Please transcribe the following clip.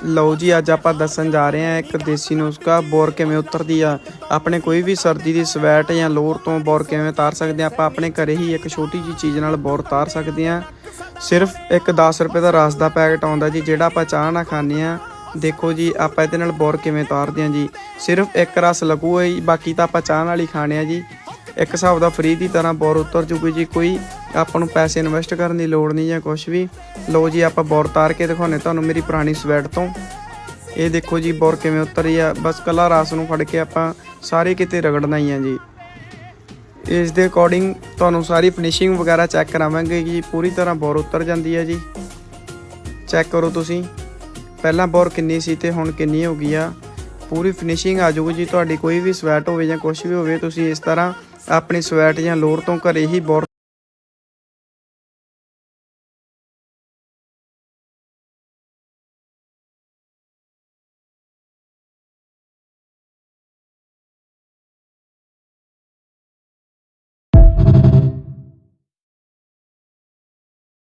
ਲਓ ਜੀ, ਅੱਜ ਆਪਾਂ ਦੱਸਣ ਜਾ ਰਹੇ ਹਾਂ ਇੱਕ ਦੇਸੀ ਨੁਸਖਾ ਬੋਰ ਕਿਵੇਂ ਉਤਰਦੀ ਆ। ਆਪਣੇ ਕੋਈ ਵੀ ਸਰਦੀ ਦੀ ਸਵੈਟ ਜਾਂ ਲੋਰ ਤੋਂ ਬੋਰ ਕਿਵੇਂ ਉਤਾਰ ਸਕਦੇ ਆਪਾਂ ਆਪਣੇ ਘਰੇ ਹੀ ਇੱਕ ਛੋਟੀ ਜੀ ਚੀਜ਼ ਨਾਲ ਬੋਰ ਉਤਾਰ ਸਕਦੇ ਹਾਂ। ਸਿਰਫ ਇੱਕ 10 ਰੁਪਏ ਦਾ ਰਸ ਦਾ ਪੈਕਟ ਆਉਂਦਾ ਜੀ, ਜਿਹੜਾ ਆਪਾਂ ਚਾਹ ਨਾਲ ਖਾਂਦੇ ਹਾਂ। ਦੇਖੋ ਜੀ, ਆਪਾਂ ਇਹਦੇ ਨਾਲ ਬੋਰ ਕਿਵੇਂ ਉਤਾਰਦੇ ਹਾਂ ਜੀ। ਸਿਰਫ ਇੱਕ ਰਸ ਲੱਗੂਗਾ ਜੀ, ਬਾਕੀ ਤਾਂ ਆਪਾਂ ਚਾਹ ਨਾਲ ਹੀ ਖਾਣੇ ਆ ਜੀ। ਇੱਕ ਹਿਸਾਬ ਦਾ ਫ੍ਰੀ ਦੀ ਤਰ੍ਹਾਂ ਬੋਰ ਉਤਰ ਜੂਗੀ ਜੀ, ਕੋਈ ਆਪਾਂ ਨੂੰ ਪੈਸੇ ਇਨਵੈਸਟ ਕਰਨ ਦੀ ਲੋੜ ਨਹੀਂ ਜਾਂ ਕੁਛ ਵੀ। ਲਓ ਜੀ, ਆਪਾਂ ਬੋਰ ਉਤਾਰ ਕੇ ਦਿਖਾਉਂਦੇ ਤੁਹਾਨੂੰ ਮੇਰੀ ਪੁਰਾਣੀ ਸਵੈਟ ਤੋਂ। ਇਹ ਦੇਖੋ ਜੀ ਬੋਰ ਕਿਵੇਂ ਉਤਰੀ ਆ। ਬਸ ਕੱਲਾ ਰਸ ਨੂੰ ਫੜ ਕੇ ਆਪਾਂ ਸਾਰੇ ਕਿਤੇ ਰਗੜਨਾ ਹੀ ਆ ਜੀ। ਇਸ ਦੇ ਅਕੋਰਡਿੰਗ ਤੁਹਾਨੂੰ ਸਾਰੀ ਫਿਨਿਸ਼ਿੰਗ ਵਗੈਰਾ ਚੈੱਕ ਕਰਾਵਾਂਗੇ ਜੀ। ਪੂਰੀ ਤਰ੍ਹਾਂ ਬੋਰ ਉਤਰ ਜਾਂਦੀ ਹੈ ਜੀ। ਚੈੱਕ ਕਰੋ ਤੁਸੀਂ, ਪਹਿਲਾਂ ਬੋਰ ਕਿੰਨੀ ਸੀ ਤੇ ਹੁਣ ਕਿੰਨੀ ਹੋ ਗਈ ਆ। ਪੂਰੀ ਫਿਨਿਸ਼ਿੰਗ ਆ ਜਾਊਗੀ ਜੀ। ਤੁਹਾਡੀ ਕੋਈ ਵੀ ਸਵੈਟ ਹੋਵੇ ਜਾਂ ਕੁਛ ਵੀ ਹੋਵੇ, ਤੁਸੀਂ ਇਸ ਤਰ੍ਹਾਂ ਆਪਣੀ ਸਵੈਟ ਜਾਂ ਲੋਰ ਤੋਂ ਘਰੇ ਹੀ ਬੋਰ